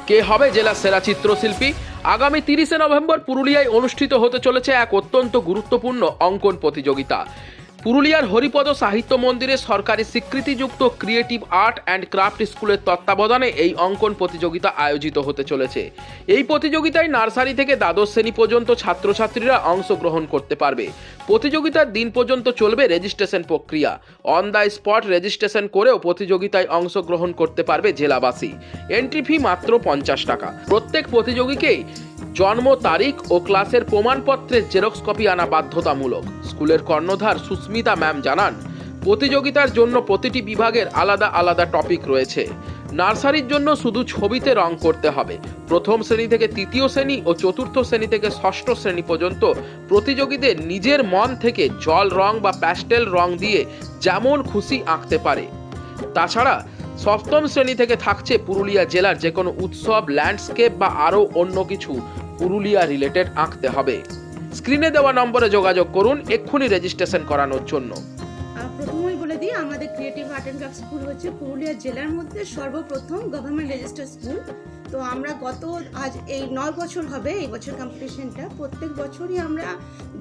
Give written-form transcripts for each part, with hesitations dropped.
কে হবে জেলার সেরা চিত্রশিল্পী? আগামী 30শে নভেম্বর পুরুলিয়ায় অনুষ্ঠিত হতে চলেছে এক অত্যন্ত গুরুত্বপূর্ণ অঙ্কন প্রতিযোগিতা। পুরুলিয়ার হরিপদ সাহিত্য মন্দিরে সরকারি স্বীকৃতিযুক্ত ক্রিয়েটিভ আর্ট অ্যান্ড ক্রাফট স্কুলের তত্ত্বাবধানে এই অঙ্কন প্রতিযোগিতা আয়োজিত হতে চলেছে। এই প্রতিযোগিতায় নার্সারি থেকে দ্বাদশ শ্রেণী পর্যন্ত ছাত্রছাত্রীরা অংশগ্রহণ করতে পারবে। প্রতিযোগিতার দিন পর্যন্ত চলবে রেজিস্ট্রেশন প্রক্রিয়া। অন দ্য স্পট রেজিস্ট্রেশন করেও প্রতিযোগিতায় অংশগ্রহণ করতে পারবে জেলাবাসী। এন্ট্রি ফি মাত্র 50 টাকা। প্রত্যেক প্রতিযোগীকেই জন্ম তারিখ ও ক্লাসের প্রমাণপত্রের জেরক্স কপি আনা বাধ্যতামূলক। স্কুলের কর্ণধার সুস্মিতা ম্যাম জানান, প্রতিযোগিতার জন্য প্রতিটি বিভাগের আলাদা আলাদা টপিক রয়েছে। নার্সারির জন্য শুধু ছবিতে রং করতে হবে। প্রথম শ্রেণী থেকে তৃতীয় শ্রেণী ও চতুর্থ শ্রেণী থেকে ষষ্ঠ শ্রেণী পর্যন্ত প্রতিযোগীদের নিজের মন থেকে জল রং বা প্যাস্টেল রং দিয়ে যেমন খুশি আঁকতে পারে। তাছাড়া সপ্তম শ্রেণী থেকে থাকছে পুরুলিয়া জেলার যে কোনো উৎসব, ল্যান্ডস্কেপ বা আরও অন্য কিছু পুরুলিয়া রিলেটেড আঁকতে হবে। স্ক্রিনে দেওয়া নম্বরে যোগাযোগ করুন এক্ষুনি রেজিস্ট্রেশন করানোর জন্য। প্রথমেই বলে দিই, আমাদের creative art and craft school হচ্ছে পুরুলিয়া জেলার মধ্যে সর্বপ্রথম গভর্নমেন্ট রেজিস্টার্ড স্কুল। তো আমরা আজ এই 9 বছর হবে এই বছর কম্পিটিশনটা। প্রত্যেক বছরই আমরা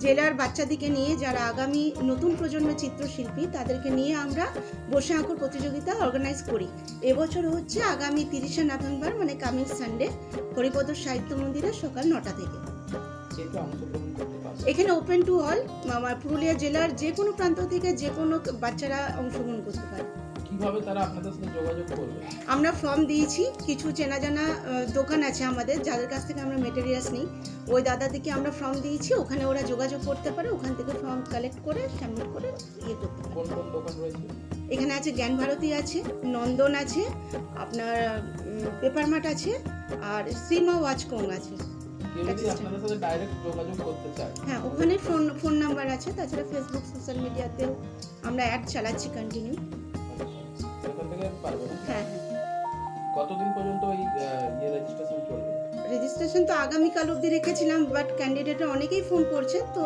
জেলার বাচ্চাদেরকে নিয়ে, যারা আগামী নতুন প্রজন্মের চিত্রশিল্পী, তাদেরকে নিয়ে আমরা বসে আঁকার প্রতিযোগিতা অর্গানাইজ করি। এবছর হচ্ছে আগামী 30শে নভেম্বর, মানে কামিং সানডে, হরিপদ সাহিত্য মন্দিরে সকাল 9টা থেকে। এখানে ওপেন টু অল, আমার পুরুলিয়া জেলার যে কোনো প্রান্ত থেকে যে কোনো বাচ্চারা অংশগ্রহণ করতে পারে। কিভাবে তারা আপনাদের সাথে যোগাযোগ করবে? আমরা ফর্ম দিয়েছি, কিছু চেনা জানা দোকান আছে আমাদের, যাদের কাছ থেকে আমরা মেটেরিয়ালস নিই। ওই দাদাদেরকে আমরা ফর্ম দিয়েছি, ওখানে ওরা যোগাযোগ করতে পারে, ওখান থেকে ফর্ম কালেক্ট করে সাবমিট করে করতে পারে। কোন কোন দোকান রয়েছে? এখানে আছে জ্ঞান ভারতী আছে, নন্দন আছে, আপনার পেপার মার্ট আছে, আর শ্রীমা ওয়াচকং আছে। আপনাদের সাথে ডাইরেক্ট যোগাযোগ করতে চায়, হ্যাঁ, ওখানে ফোন নাম্বার আছে। তাছাড়া ফেসবুক, সোশ্যাল মিডিয়াতেও আমরা অ্যাড চালাচ্ছি কন্টিনিউ। সেখান থেকে পারবে না? হ্যাঁ। কতদিন পর্যন্ত এই রেজিস্ট্রেশন চলবে? রেজিস্ট্রেশন তো আগামীকাল অবধি রেখেছিলাম, বাট ক্যান্ডিডেটরা অনেকেই ফোন করছে, তো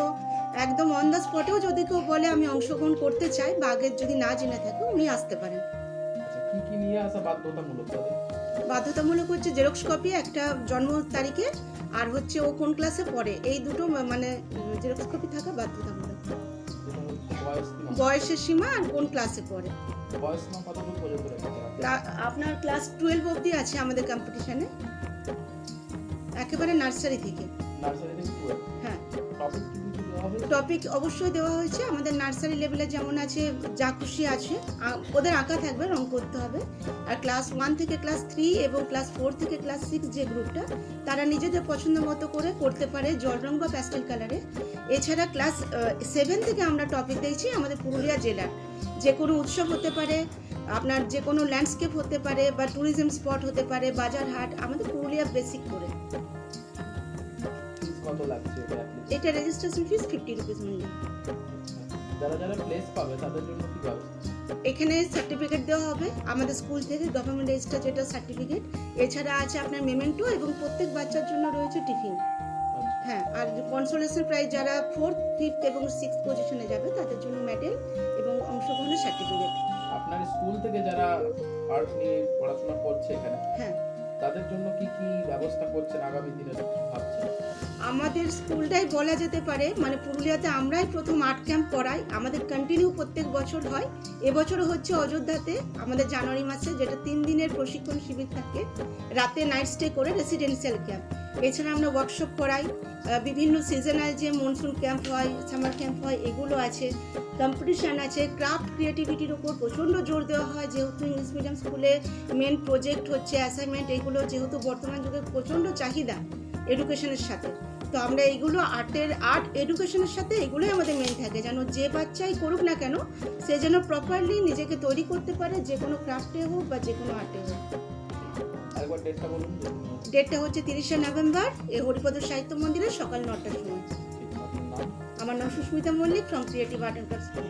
একদম অন দ্য স্পটেও যদি কেউ বলে আমি অংশগ্রহণ করতে চাই বা আগে যদি না জেনে থাকে, উনি আসতে পারেন। আচ্ছা, কি কি নিয়ে আসা বাধ্যতামূলক? বাধ্যতামূলক হচ্ছে জেরক্স কপি একটা জন্ম তারিখে, আর হচ্ছে ও কোন ক্লাসে পড়ে, এই দুটো মানে জেরক্স কপি থাকা বাধ্যতামূলক। বয়সের সীমা আর কোন ক্লাসে পড়ে। বয়স সীমা কতটুকু পর্যন্ত রাখা? আপনার ক্লাস 12 অবধি আছে আমাদের কম্পিটিশনে, একেবারে নার্সারি থেকে। নার্সারি থেকে 12? হ্যাঁ। টপিক কি কিছু দেওয়া হয়েছে? টপিক অবশ্যই দেওয়া হয়েছে। আমাদের নার্সারি লেভেলে যেমন আছে, যা খুশি আছে, ওদের আঁকা থাকবে, রং করতে হবে। আর ক্লাস 1 থেকে ক্লাস 3 এবং ক্লাস 4 থেকে ক্লাস 6 যে গ্রুপটা, তারা নিজেদের পছন্দ মতো করে করতে পারে জল রং বা প্যাস্টেল কালারে। এছাড়া ক্লাস 7 থেকে আমরা টপিক দিয়েছি আমাদের পুরুলিয়া জেলার যে কোনো উৎসব হতে পারে, আপনার যে কোনো ল্যান্ডস্কেপ হতে পারে, বা ট্যুরিজম স্পট হতে পারে, বাজার হাট, আমাদের পুরুলিয়া বেসিক করে। কত লাগছে এটা রেজিস্ট্রেশন ফিস 50 রুপিস অনলি। যারা যারা প্লেস পাবে তাদের জন্য কি ব্যবস্থা? এখানে সার্টিফিকেট দেওয়া হবে আমাদের স্কুল থেকে, গভর্নমেন্ট রেজিস্টার যেটা সার্টিফিকেট। এছাড়া আছে আপনার মেমেন্টো, এবং প্রত্যেক বাচ্চার জন্য রয়েছে টিফিন। হ্যাঁ, আর কনসোলেশন প্রাইজ যারা 4th, 5th এবং 6th পজিশনে যাবে তাদের জন্য মেডেল এবং অংশগ্রহণের সার্টিফিকেট। আপনার স্কুল থেকে যারা আর্ট নিয়ে পড়াশোনা করছে এখানে, হ্যাঁ, তাদের জন্য কি কি ব্যবস্থা করছেন আগামী দিনে ভাবছেন? আমাদের স্কুলটাই বলা যেতে পারে, মানে পুরুলিয়াতে আমরাই প্রথম আর্ট ক্যাম্প করাই। আমাদের কন্টিনিউ প্রত্যেক বছর হয়। এবছরও হচ্ছে অযোধ্যাতে আমাদের জানুয়ারি মাসে, যেটা 3 দিনের প্রশিক্ষণ শিবির থাকে, রাতে নাইট স্টে করে রেসিডেন্সিয়াল ক্যাম্প। এছাড়া আমরা ওয়ার্কশপ করাই, বিভিন্ন সিজনাল যে মনসুন ক্যাম্প হয়, সামার ক্যাম্প হয়, এগুলো আছে। কম্পিটিশান আছে, ক্রাফট ক্রিয়েটিভিটির উপর প্রচণ্ড জোর দেওয়া হয়, যেহেতু ইংলিশ মিডিয়াম স্কুলে মেন প্রজেক্ট হচ্ছে অ্যাসাইনমেন্ট, এগুলো যেহেতু বর্তমান যুগে প্রচণ্ড চাহিদা এডুকেশনের সাথে, তো আমরা এইগুলো আর্ট এডুকেশনের সাথে এগুলোই আমাদের মেন থাকে, যেন যে বাচ্চাই করুক না কেন সে যেন প্রপারলি নিজেকে তৈরি করতে পারে, যে কোনো ক্রাফটে হোক বা যে কোনো আর্টে হোক। ডেটটা হচ্ছে 30শে নভেম্বর, এই হরিপদ সাহিত্য মন্দিরে সকাল 9টার সময়। আমার নাম Susmita Mallick, from creative art and craft school.